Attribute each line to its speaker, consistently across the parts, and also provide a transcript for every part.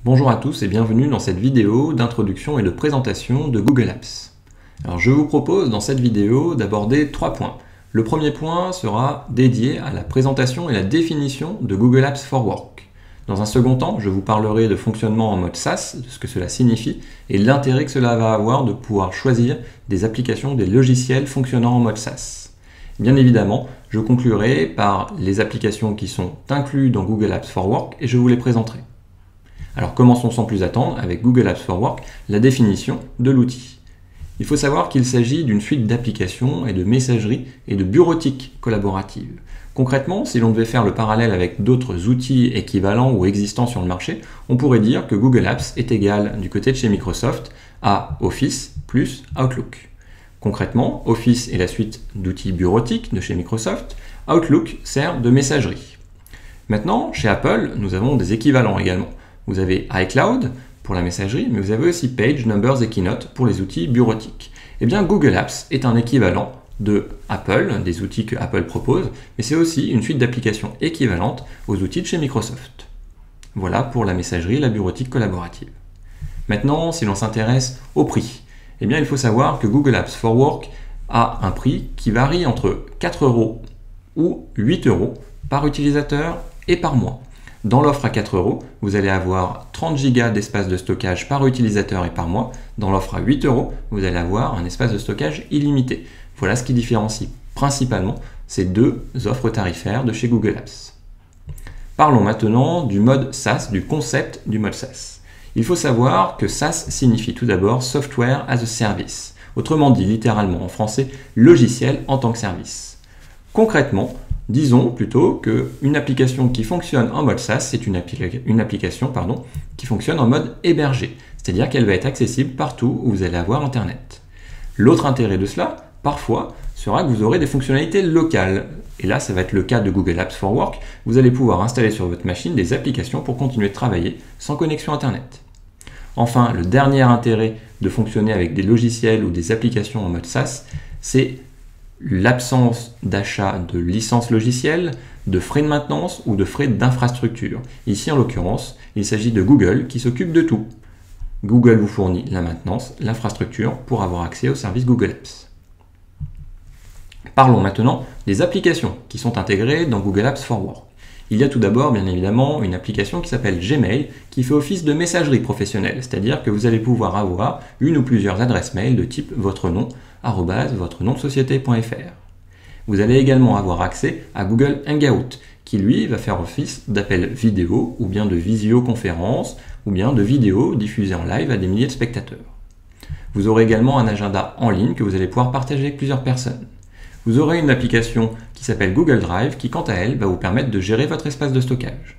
Speaker 1: Bonjour à tous et bienvenue dans cette vidéo d'introduction et de présentation de Google Apps. Alors je vous propose dans cette vidéo d'aborder 3 points. Le premier point sera dédié à la présentation et la définition de Google Apps for Work. Dans un second temps, je vous parlerai de fonctionnement en mode SaaS, de ce que cela signifie et l'intérêt que cela va avoir de pouvoir choisir des applications, des logiciels fonctionnant en mode SaaS. Bien évidemment, je conclurai par les applications qui sont incluses dans Google Apps for Work et je vous les présenterai. Alors commençons sans plus attendre avec Google Apps for Work, la définition de l'outil. Il faut savoir qu'il s'agit d'une suite d'applications et de messagerie et de bureautique collaborative. Concrètement, si l'on devait faire le parallèle avec d'autres outils équivalents ou existants sur le marché, on pourrait dire que Google Apps est égal du côté de chez Microsoft à Office plus Outlook. Concrètement, Office est la suite d'outils bureautiques de chez Microsoft, Outlook sert de messagerie. Maintenant, chez Apple, nous avons des équivalents également. Vous avez iCloud pour la messagerie, mais vous avez aussi Page, Numbers et Keynote pour les outils bureautiques. Eh bien, Google Apps est un équivalent de Apple, des outils que Apple propose, mais c'est aussi une suite d'applications équivalentes aux outils de chez Microsoft. Voilà pour la messagerie et la bureautique collaborative. Maintenant, si l'on s'intéresse au prix, eh bien, il faut savoir que Google Apps for Work a un prix qui varie entre 4 € ou 8 € par utilisateur et par mois. Dans l'offre à 4 €, vous allez avoir 30 Go d'espace de stockage par utilisateur et par mois. Dans l'offre à 8 €, vous allez avoir un espace de stockage illimité. Voilà ce qui différencie principalement ces deux offres tarifaires de chez Google Apps. Parlons maintenant du mode SaaS, du concept du mode SaaS. Il faut savoir que SaaS signifie tout d'abord Software as a Service. Autrement dit, littéralement en français, logiciel en tant que service. Concrètement, disons plutôt qu'une application qui fonctionne en mode SaaS, c'est une application qui fonctionne en mode hébergé, c'est-à-dire qu'elle va être accessible partout où vous allez avoir Internet. L'autre intérêt de cela, parfois, sera que vous aurez des fonctionnalités locales. Et là, ça va être le cas de Google Apps for Work. Vous allez pouvoir installer sur votre machine des applications pour continuer de travailler sans connexion Internet. Enfin, le dernier intérêt de fonctionner avec des logiciels ou des applications en mode SaaS, c'est l'absence d'achat de licences logicielles, de frais de maintenance ou de frais d'infrastructure. Ici, en l'occurrence, il s'agit de Google qui s'occupe de tout. Google vous fournit la maintenance, l'infrastructure pour avoir accès au service Google Apps. Parlons maintenant des applications qui sont intégrées dans Google Apps for Work. Il y a tout d'abord, bien évidemment, une application qui s'appelle Gmail qui fait office de messagerie professionnelle, c'est-à-dire que vous allez pouvoir avoir une ou plusieurs adresses mail de type votre nom, @votrenomdesociété.fr. Vous allez également avoir accès à Google Hangout qui, lui, va faire office d'appel vidéo ou bien de visioconférence ou bien de vidéo diffusée en live à des milliers de spectateurs. Vous aurez également un agenda en ligne que vous allez pouvoir partager avec plusieurs personnes. Vous aurez une application qui s'appelle Google Drive qui, quant à elle, va vous permettre de gérer votre espace de stockage.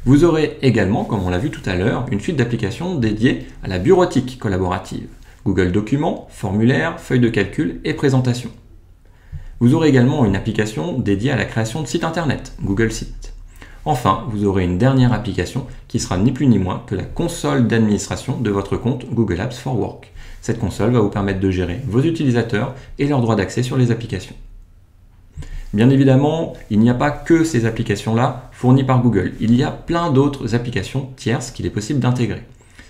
Speaker 1: Vous aurez également, comme on l'a vu tout à l'heure, une suite d'applications dédiées à la bureautique collaborative. Google Documents, formulaires, feuilles de calcul et présentations. Vous aurez également une application dédiée à la création de sites internet, Google Sites. Enfin, vous aurez une dernière application qui sera ni plus ni moins que la console d'administration de votre compte Google Apps for Work. Cette console va vous permettre de gérer vos utilisateurs et leurs droits d'accès sur les applications. Bien évidemment, il n'y a pas que ces applications-là fournies par Google. Il y a plein d'autres applications tierces qu'il est possible d'intégrer.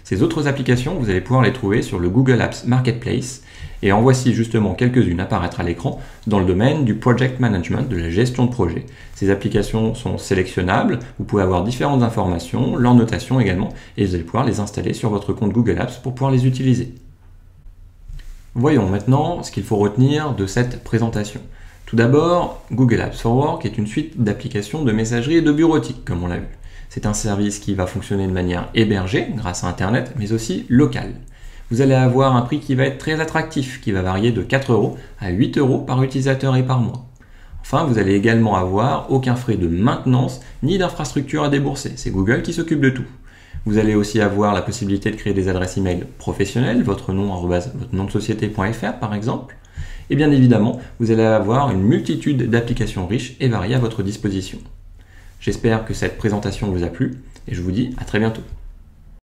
Speaker 1: Ces autres applications, vous allez pouvoir les trouver sur le Google Apps Marketplace et en voici justement quelques-unes apparaître à l'écran dans le domaine du Project Management, de la gestion de projet. Ces applications sont sélectionnables, vous pouvez avoir différentes informations, leurs notations également, et vous allez pouvoir les installer sur votre compte Google Apps pour pouvoir les utiliser. Voyons maintenant ce qu'il faut retenir de cette présentation. Tout d'abord, Google Apps for Work est une suite d'applications de messagerie et de bureautique, comme on l'a vu. C'est un service qui va fonctionner de manière hébergée, grâce à Internet, mais aussi locale. Vous allez avoir un prix qui va être très attractif, qui va varier de 4 € à 8 € par utilisateur et par mois. Enfin, vous allez également avoir aucun frais de maintenance ni d'infrastructure à débourser. C'est Google qui s'occupe de tout. Vous allez aussi avoir la possibilité de créer des adresses email professionnelles, votre nom @votrenomdesociété.fr par exemple. Et bien évidemment, vous allez avoir une multitude d'applications riches et variées à votre disposition. J'espère que cette présentation vous a plu et je vous dis à très bientôt.